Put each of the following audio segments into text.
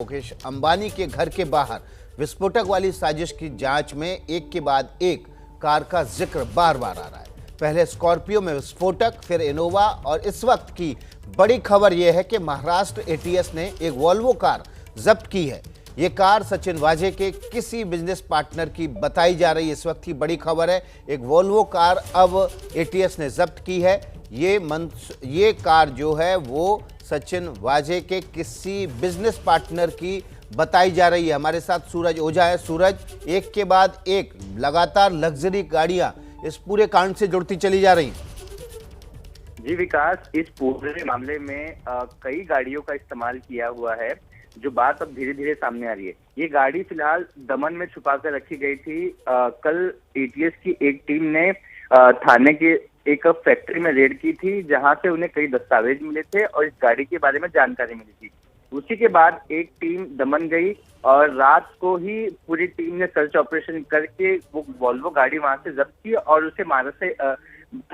मुकेश अंबानी के घर के बाहर विस्फोटक वाली साजिश की जांच में एक के बाद एक कार का जिक्र बार बार आ रहा है। पहले स्कॉर्पियो में विस्फोटक, फिर इनोवा और इस वक्त की बड़ी खबर यह है कि महाराष्ट्र एटीएस ने एक वॉल्वो कार जब्त की है। ये कार सचिन वाजे के किसी बिजनेस पार्टनर की बताई जा रही है। इस वक्त की बड़ी खबर है, एक वॉल्वो कार अब एटीएस ने जब्त की है। ये कार जो है वो सचिन वाजे के किसी बिजनेस पार्टनर की बताई जा रही है। हमारे साथ सूरज ओझा है। सूरज, एक के बाद एक लगातार लग्जरी गाड़ियां इस पूरे कांड से जुड़ती चली जा रही हैं। जी विकास, इस पूरे मामले में कई गाड़ियों का इस्तेमाल किया हुआ है, जो बात अब धीरे धीरे सामने आ रही है। ये गाड़ी फिलहाल दमन में छुपा कर रखी गई थी। कल एटीएस की एक टीम ने थाने के एक फैक्ट्री में रेड की थी, जहां से उन्हें कई दस्तावेज मिले थे और इस गाड़ी के बारे में जानकारी मिली थी। उसी के बाद एक टीम दमन गई और रात को ही पूरी टीम ने सर्च ऑपरेशन करके वो वॉल्वो गाड़ी वहां से जब्त की और उसे महाराष्ट्र से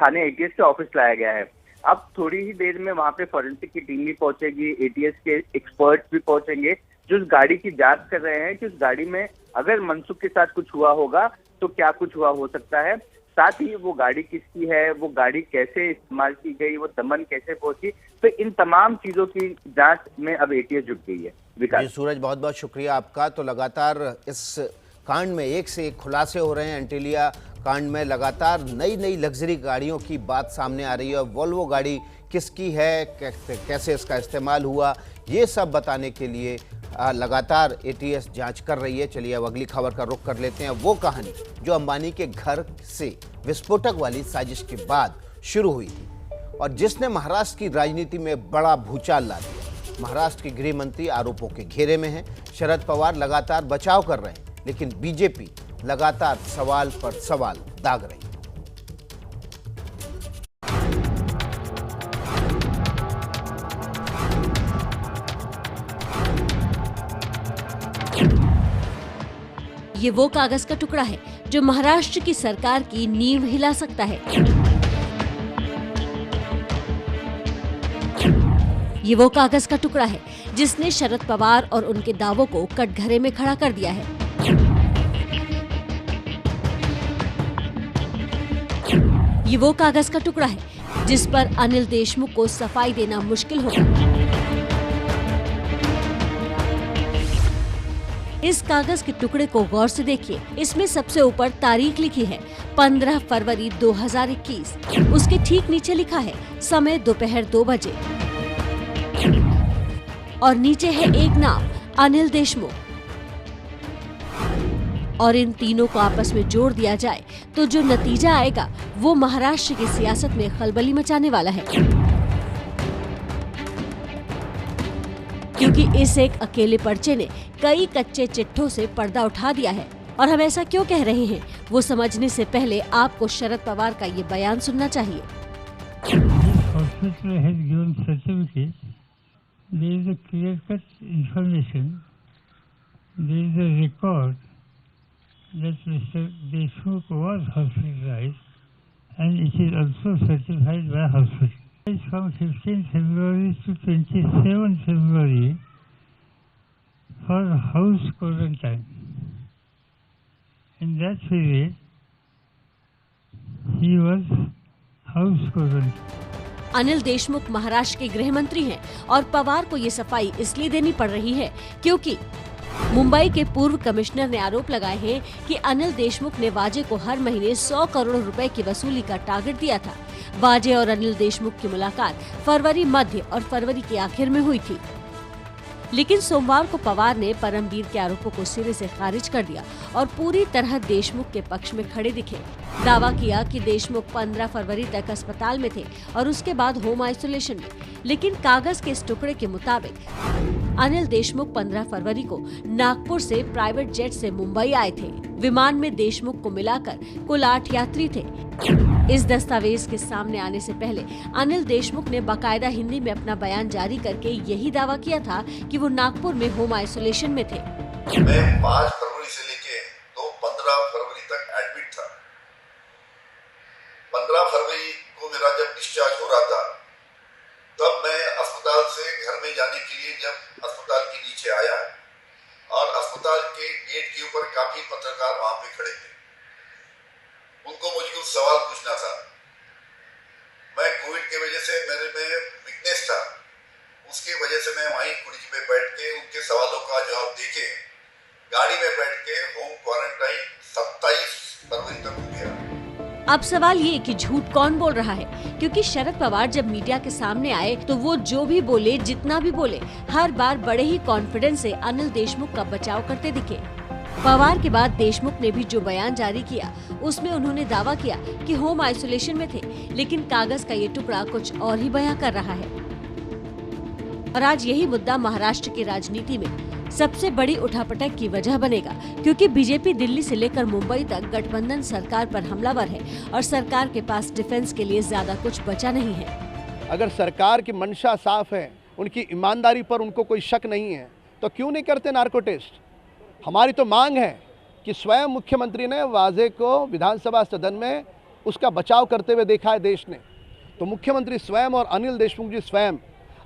थाने एटीएस के ऑफिस लाया गया है। अब थोड़ी ही देर में वहां पे फॉरेंसिक की टीम भी पहुंचेगी, एटीएस के एक्सपर्ट्स भी पहुंचेंगे, जो उस गाड़ी की जांच कर रहे हैं कि उस गाड़ी में अगर मनसुख के साथ कुछ हुआ होगा तो क्या कुछ हुआ हो सकता है। साथ ही वो गाड़ी किसकी है, वो गाड़ी कैसे इस्तेमाल की गई, वो दमन कैसे पहुंची, तो इन तमाम चीजों की जांच में अब एटीएस जुट गई है। जी सूरज, बहुत बहुत शुक्रिया आपका। तो लगातार इस कांड में एक से एक खुलासे हो रहे हैं। एंटीलिया कांड में लगातार नई नई लग्जरी गाड़ियों की बात सामने आ रही है। वॉल्वो गाड़ी किसकी है, कैसे इसका इस्तेमाल हुआ, ये सब बताने के लिए लगातार एटीएस जांच कर रही है। चलिए अब अगली खबर का रुख कर लेते हैं। वो कहानी जो अंबानी के घर से विस्फोटक वाली साजिश के बाद शुरू हुई थी और जिसने महाराष्ट्र की राजनीति में बड़ा भूचाल ला दिया। महाराष्ट्र के गृह मंत्री आरोपों के घेरे में हैं। शरद पवार लगातार बचाव कर रहे हैं, लेकिन बीजेपी लगातार सवाल पर सवाल दाग रही है। ये वो कागज का टुकड़ा है जो महाराष्ट्र की सरकार की नींव हिला सकता है। ये वो कागज का टुकड़ा है जिसने शरद पवार और उनके दावों को कटघरे में खड़ा कर दिया है। ये वो कागज का टुकड़ा है जिस पर अनिल देशमुख को सफाई देना मुश्किल होगा। इस कागज के टुकड़े को गौर से देखिए। इसमें सबसे ऊपर तारीख लिखी है 15 फरवरी 2021। उसके ठीक नीचे लिखा है समय दोपहर 2 बजे और नीचे है एक नाम, अनिल देशमुख। और इन तीनों को आपस में जोड़ दिया जाए तो जो नतीजा आएगा वो महाराष्ट्र की सियासत में खलबली मचाने वाला है, क्योंकि इस एक अकेले पर्चे ने कई कच्चे चिट्ठों से पर्दा उठा दिया है। और हम ऐसा क्यों कह रहे हैं वो समझने से पहले आपको शरद पवार का ये बयान सुनना चाहिए। From 15 February to 27 February for house quarantine. In that period, he was house quarantine. Anil Deshmukh Maharashtra के गृह मंत्री हैं और पवार को ये सफाई इसलिए देनी पड़ रही है क्योंकि मुंबई के पूर्व कमिश्नर ने आरोप लगाए हैं कि अनिल देशमुख ने वाजे को हर महीने 100 करोड़ रुपए की वसूली का टारगेट दिया था। वाजे और अनिल देशमुख की मुलाकात फरवरी मध्य और फरवरी के आखिर में हुई थी, लेकिन सोमवार को पवार ने परमवीर के आरोपों को सिरे से खारिज कर दिया और पूरी तरह देशमुख के पक्ष में खड़े दिखे। दावा किया कि देशमुख 15 फरवरी तक अस्पताल में थे और उसके बाद होम आइसोलेशन में, लेकिन कागज के इस टुकड़े के मुताबिक अनिल देशमुख 15 फरवरी को नागपुर से प्राइवेट जेट से मुंबई आए थे। विमान में देशमुख को मिलाकर कुल 8 यात्री थे। इस दस्तावेज के सामने आने से पहले अनिल देशमुख ने बाकायदा हिंदी में अपना बयान जारी करके यही दावा किया था कि वो नागपुर में होम आइसोलेशन में थे। मैं 5 फरवरी से लेके तो 15 फरवरी तक एडमिट था। 15 फरवरी को मेरा जब डिस्चार्ज हो रहा था, तब मैं अस्पताल से घर में जाने के लिए जब अस्पताल के नीचे आया अस्पताल के गेट के ऊपर काफी पत्रकार वहां पे खड़े थे। उनको मुझे कुछ सवाल पूछना था। मैं कोविड की वजह से मेरे में वीकनेस था, उसकी वजह से मैं वहीं कुर्सी पे बैठ के उनके सवालों का जवाब देके गाड़ी में बैठ के होम क्वारंटाइन 27 फरवरी तक हो गया। अब सवाल ये कि झूठ कौन बोल रहा है, क्योंकि शरद पवार जब मीडिया के सामने आए तो वो जो भी बोले, जितना भी बोले, हर बार बड़े ही कॉन्फिडेंस से अनिल देशमुख का बचाव करते दिखे। पवार के बाद देशमुख ने भी जो बयान जारी किया उसमें उन्होंने दावा किया कि होम आइसोलेशन में थे, लेकिन कागज का ये टुकड़ा कुछ और ही बयां कर रहा है। और आज यही मुद्दा महाराष्ट्र की राजनीति में सबसे बड़ी उठापटक की वजह बनेगा, क्योंकि बीजेपी दिल्ली से लेकर मुंबई तक गठबंधन सरकार पर हमलावर है और सरकार के पास डिफेंस के लिए ज्यादा कुछ बचा नहीं है। अगर सरकार की मंशा साफ है, उनकी ईमानदारी पर उनको कोई शक नहीं है, तो क्यों नहीं करते नार्को टेस्ट? हमारी तो मांग है कि स्वयं मुख्यमंत्री ने वाजे को विधानसभा सदन में उसका बचाव करते हुए देखा है देश ने, तो मुख्यमंत्री स्वयं और अनिल देशमुख जी स्वयं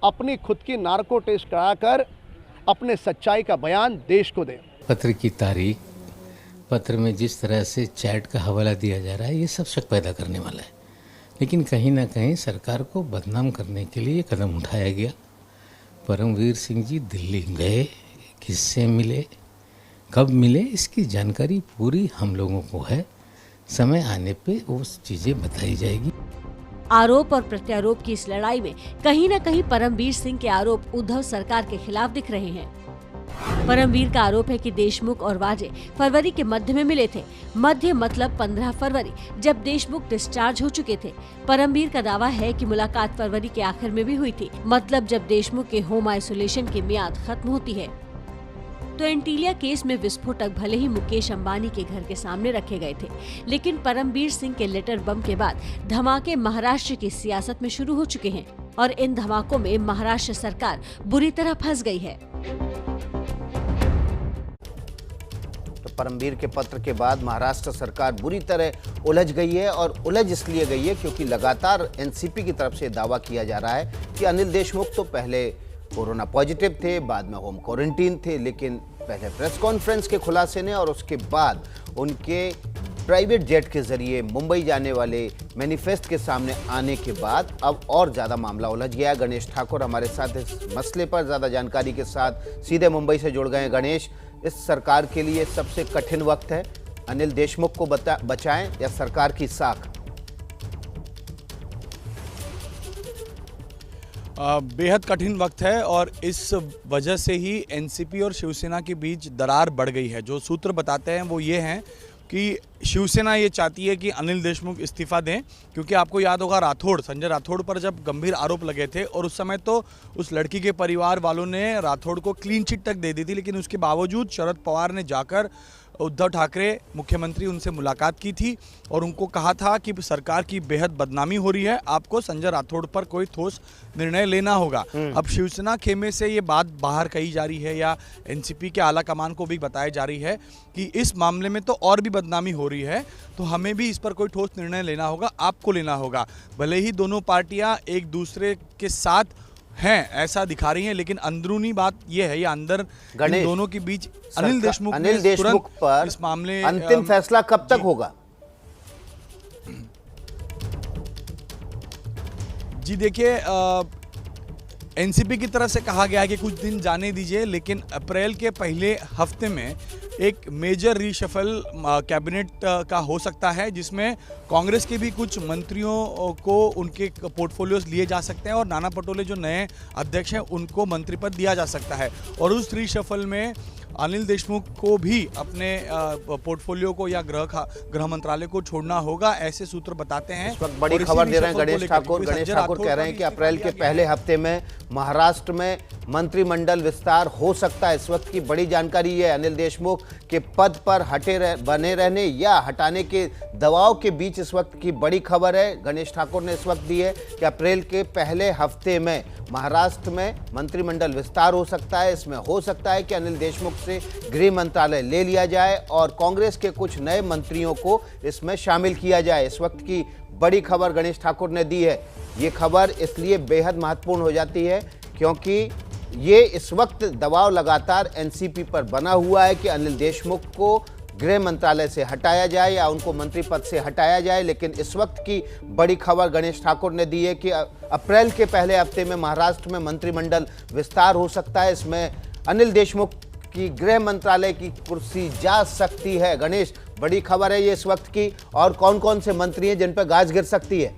अपनी खुद की नार्को टेस्ट कराकर अपने सच्चाई का बयान देश को दें। पत्र की तारीख, पत्र में जिस तरह से चैट का हवाला दिया जा रहा है, ये सब शक पैदा करने वाला है। लेकिन कहीं ना कहीं सरकार को बदनाम करने के लिए कदम उठाया गया। परमवीर सिंह जी दिल्ली गए, किससे मिले, कब मिले, इसकी जानकारी पूरी हम लोगों को है। समय आने पे वो चीज़ें बताई जाएगी। आरोप और प्रत्यारोप की इस लड़ाई में कहीं न कहीं परमवीर सिंह के आरोप उद्धव सरकार के खिलाफ दिख रहे हैं। परमवीर का आरोप है कि देशमुख और वाजे फरवरी के मध्य में मिले थे। मध्य मतलब 15 फरवरी, जब देशमुख डिस्चार्ज हो चुके थे। परमवीर का दावा है कि मुलाकात फरवरी के आखिर में भी हुई थी, मतलब जब देशमुख के होम आइसोलेशन की मियाद खत्म होती है। तो एंटीलिया केस में विस्फोटक भले ही मुकेश अंबानी के घर के सामने रखे गए थे, लेकिन परमवीर सिंह के लेटर बम के बाद धमाके महाराष्ट्र की सियासत में शुरू हो चुके हैं और इन धमाकों में महाराष्ट्र सरकार बुरी तरह फंस गई है। तो परमवीर के पत्र के बाद महाराष्ट्र सरकार बुरी तरह उलझ गई है, और उलझ इसलिए गई है क्योंकि लगातार एनसीपी की तरफ से दावा किया जा रहा है कि अनिल देशमुख तो पहले कोरोना पॉजिटिव थे, बाद में होम क्वारंटीन थे, लेकिन पहले प्रेस कॉन्फ्रेंस के खुलासे ने और उसके बाद उनके प्राइवेट जेट के जरिए मुंबई जाने वाले मैनिफेस्ट के सामने आने के बाद अब और ज़्यादा मामला उलझ गया है। गणेश ठाकुर हमारे साथ इस मसले पर ज़्यादा जानकारी के साथ सीधे मुंबई से जुड़ गए हैं। गणेश, इस सरकार के लिए सबसे कठिन वक्त है, अनिल देशमुख को बचाएं या सरकार की साख? बेहद कठिन वक्त है और इस वजह से ही एनसीपी और शिवसेना के बीच दरार बढ़ गई है। जो सूत्र बताते हैं वो ये हैं कि शिवसेना ये चाहती है कि अनिल देशमुख इस्तीफा दें, क्योंकि आपको याद होगा संजय राठौड़ पर जब गंभीर आरोप लगे थे और उस समय तो उस लड़की के परिवार वालों ने राठौड़ को क्लीन चिट तक दे दी थी, लेकिन उसके बावजूद शरद पवार ने जाकर उद्धव ठाकरे मुख्यमंत्री उनसे मुलाकात की थी और उनको कहा था कि सरकार की बेहद बदनामी हो रही है, आपको संजय राठौड़ पर कोई ठोस निर्णय लेना होगा। अब शिवसेना खेमे से ये बात बाहर कही जा रही है या एनसीपी के आला कमान को भी बताई जा रही है कि इस मामले में तो और भी बदनामी हो रही है, तो हमें भी इस पर कोई ठोस निर्णय लेना होगा, आपको लेना होगा। भले ही दोनों पार्टियां एक दूसरे के साथ हैं ऐसा दिखा रही हैं, लेकिन अंदरूनी बात यह है, या अंदर इन दोनों के बीच अनिल देशमुख पर इस मामले अंतिम फैसला कब तक होगा? जी देखिए, एनसीपी की तरफ से कहा गया है कि कुछ दिन जाने दीजिए, लेकिन अप्रैल के पहले हफ्ते में एक मेजर रीशफल कैबिनेट का हो सकता है, जिसमें कांग्रेस के भी कुछ मंत्रियों को उनके पोर्टफोलियोज लिए जा सकते हैं और नाना पटोले जो नए अध्यक्ष हैं उनको मंत्री पद दिया जा सकता है। और उस रीशफल में अनिल देशमुख को भी अपने पोर्टफोलियो को या गृह मंत्रालय को छोड़ना होगा, ऐसे सूत्र बताते हैं। इस वक्त बड़ी खबर दे रहे हैं गणेश ठाकुर कह रहे हैं कि अप्रैल के पहले हफ्ते में महाराष्ट्र में मंत्रिमंडल विस्तार हो सकता है। इस वक्त की बड़ी जानकारी है, अनिल देशमुख के पद पर बने रहने या हटाने के दबाव के बीच इस वक्त की बड़ी खबर है। गणेश ठाकुर ने इस वक्त दी है कि अप्रैल के पहले हफ्ते में महाराष्ट्र में मंत्रिमंडल विस्तार हो सकता है। इसमें हो सकता है कि अनिल देशमुख से गृह मंत्रालय ले लिया जाए और कांग्रेस के कुछ नए मंत्रियों को इसमें शामिल किया जाए। इस वक्त की बड़ी खबर गणेश ठाकुर ने दी है। ये खबर इसलिए बेहद महत्वपूर्ण हो जाती है क्योंकि ये इस वक्त दबाव लगातार एनसीपी पर बना हुआ है कि अनिल देशमुख को गृह मंत्रालय से हटाया जाए या उनको मंत्री पद से हटाया जाए। लेकिन इस वक्त की बड़ी खबर गणेश ठाकुर ने दी है कि अप्रैल के पहले हफ्ते में महाराष्ट्र में मंत्रिमंडल विस्तार हो सकता है। इसमें अनिल देशमुख की गृह मंत्रालय की कुर्सी जा सकती है। गणेश, बड़ी खबर है ये इस वक्त की, और कौन कौन से मंत्री हैं जिन पर गाज गिर सकती है?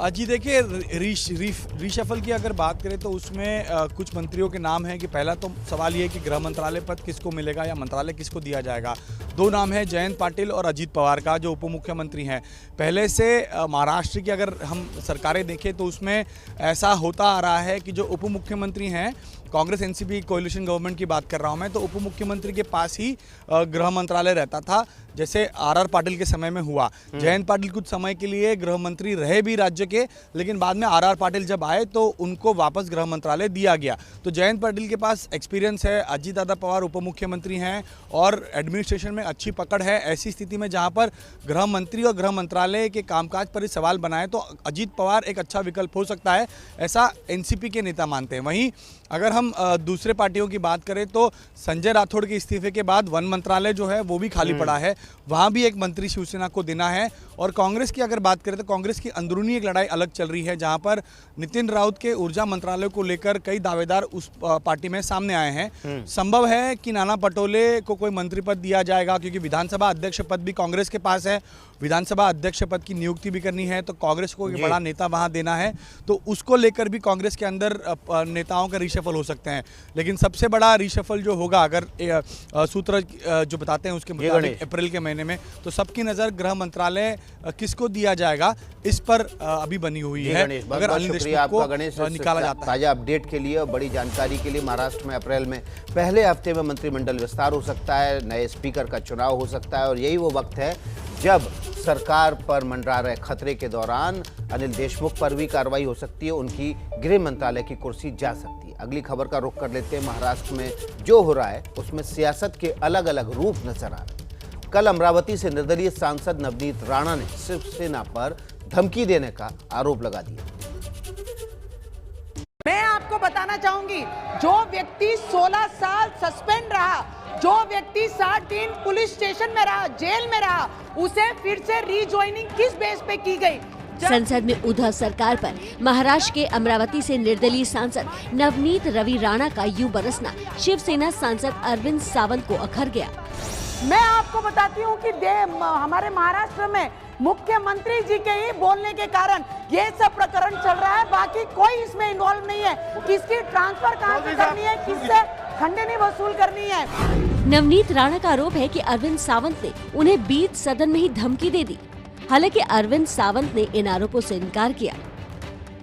जी देखिए, रीशफल की अगर बात करें तो उसमें कुछ मंत्रियों के नाम हैं कि पहला तो सवाल ये है कि गृह मंत्रालय पद किसको मिलेगा या मंत्रालय किसको दिया जाएगा। दो नाम है जयंत पाटिल और अजीत पवार का, जो उप मुख्यमंत्री हैं। पहले से महाराष्ट्र की अगर हम सरकारें देखें तो उसमें ऐसा होता आ रहा है कि जो उप मुख्यमंत्री हैं, कांग्रेस एनसीपी कोalition गवर्नमेंट की बात कर रहा हूं मैं, तो उप मुख्यमंत्री के पास ही गृह मंत्रालय रहता था, जैसे आर पाटिल के समय में हुआ। जयंत पाटिल कुछ समय के लिए गृह मंत्री रहे भी राज्य के, लेकिन बाद में आर पाटिल जब आए तो उनको वापस गृह मंत्रालय दिया गया। तो जयंत पाटिल के पास एक्सपीरियंस है, अजीत दादा पवार उप मुख्यमंत्री हैं और एडमिनिस्ट्रेशन में अच्छी पकड़ है। ऐसी स्थिति में जहां पर गृह मंत्री और गृह मंत्रालय के कामकाज पर ही सवाल बनाए तो अजीत पवार एक अच्छा विकल्प हो सकता है, ऐसा एनसीपी के नेता मानते हैं। वहीं अगर हम दूसरे पार्टियों की बात करें तो संजय राठौड़ के इस्तीफे के बाद वन मंत्रालय जो है वो भी खाली पड़ा है, वहाँ भी एक मंत्री शिवसेना को देना है। और कांग्रेस की अगर बात करें तो कांग्रेस की अंदरूनी एक लड़ाई अलग चल रही है, जहाँ पर नितिन राउत के ऊर्जा मंत्रालय को लेकर कई दावेदार उस पार्टी में सामने आए हैं। संभव है कि नाना पटोले को कोई मंत्री पद दिया जाएगा, क्योंकि विधानसभा अध्यक्ष पद भी कांग्रेस के पास है, विधानसभा अध्यक्ष पद की नियुक्ति भी करनी है, तो कांग्रेस को एक बड़ा नेता वहां देना है, तो उसको लेकर भी कांग्रेस के अंदर नेताओं का रिशफल हो सकते हैं। लेकिन सबसे बड़ा रिशफल जो होगा, अगर सूत्र जो बताते हैं उसके मुताबिक अप्रैल के महीने में, तो सबकी नज़र गृह मंत्रालय किसको दिया जाएगा इस पर अभी बनी हुई है। अगर अनिल देशमुख को निकाला जाता है। ताजा अपडेट के लिए और बड़ी जानकारी के लिए, महाराष्ट्र में अप्रैल में पहले हफ्ते में मंत्रिमंडल विस्तार हो सकता है, नए स्पीकर का चुनाव हो सकता है, और यही वो वक्त है जब सरकार पर मंडरा रहे खतरे के दौरान अनिल देशमुख पर भी कार्रवाई हो सकती है, उनकी गृह मंत्रालय की कुर्सी जा सकती है। अगली खबर का रुख कर लेते हैं। महाराष्ट्र में जो हो रहा है उसमें सियासत के अलग अलग रूप नजर आ रहे हैं। कल अमरावती से निर्दलीय सांसद नवनीत राणा ने शिवसेना पर धमकी देने का आरोप लगा दिया। मैं आपको बताना चाहूंगी, जो व्यक्ति 16 साल सस्पेंड रहा, जो व्यक्ति 60 दिन पुलिस स्टेशन में रहा, जेल में रहा, उसे फिर से रीजॉइनिंग किस बेस पे की गई? संसद में उद्धव सरकार पर महाराष्ट्र के अमरावती से निर्दलीय सांसद नवनीत रवि राणा का यूं बरसना शिवसेना सांसद अरविंद सावंत को अखर गया। मैं आपको बताती हूँ कि हमारे महाराष्ट्र में मुख्यमंत्री जी के ही बोलने के कारण ये सब प्रकरण चल रहा है, बाकी कोई इसमें इन्वॉल्व नहीं है। किसकी ट्रांसफर कहाँ से करनी है, किससे खंडनी वसूल करनी है। नवनीत राणा का आरोप है कि अरविंद सावंत ने उन्हें बीच सदन में ही धमकी दे दी। हालांकि अरविंद सावंत ने इन आरोपों से इनकार किया।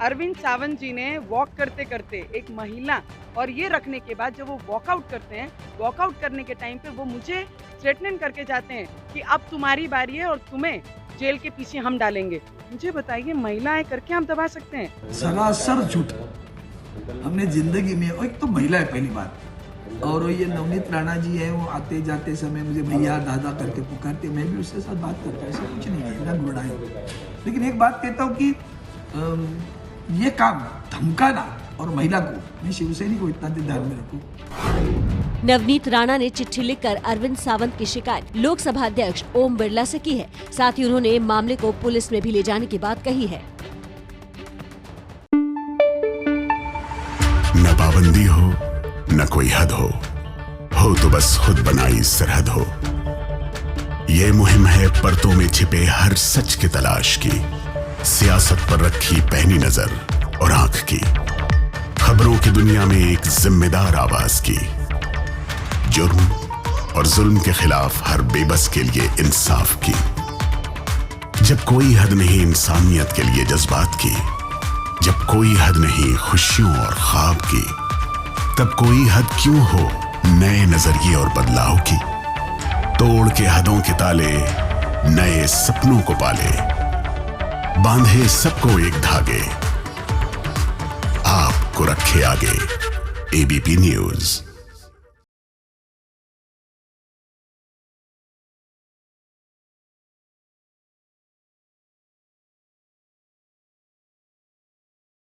अरविंद सावंत जी ने वॉक करते करते एक महिला और ये रखने के बाद जब वो वॉकआउट करते हैं, वॉकआउट करने के टाइम पे वो मुझे थ्रेटन करके जाते हैं कि अब तुम्हारी बारी है और तुम्हें जेल के पीछे हम डालेंगे। मुझे बताइए, महिलाएं करके हम दबा सकते हैं? सरासर झूठ। हमने जिंदगी में, एक तो महिला है पहली बात, और ये नवनीत राणा जी है, वो आते जाते समय मुझे भैया दादा करके पुकारते, मैं भी उसके साथ बात करता हूँ, ऐसा कुछ नहीं है, ना गुड़ाई। लेकिन एक बात कहता हूँ कि ये काम धमकाना और महिला को, मैं शिवसेना को इतना ध्यान में रखूं। नवनीत राणा ने चिट्ठी लिखकर अरविंद सावंत की शिकायत लोकसभा अध्यक्ष ओम बिरला से की है। साथ ही उन्होंने मामले को पुलिस में भी ले जाने की बात कही है। न पाबंदी हो न कोई हद हो तो बस खुद बनाई सरहद हो। ये मुहिम है परतों में छिपे हर सच की तलाश की, सियासत पर रखी पैनी नजर और आंख की, खबरों की दुनिया में एक जिम्मेदार आवाज की, जुर्म और जुल्म के खिलाफ हर बेबस के लिए इंसाफ की। जब कोई हद नहीं इंसानियत के लिए जज्बात की, जब कोई हद नहीं खुशियों और ख्वाब की, तब कोई हद क्यों हो नए नजरिए और बदलाव की। तोड़ के हदों के ताले नए सपनों को पाले, बांधे सबको एक धागे, आपको रखे आगे। ABP news.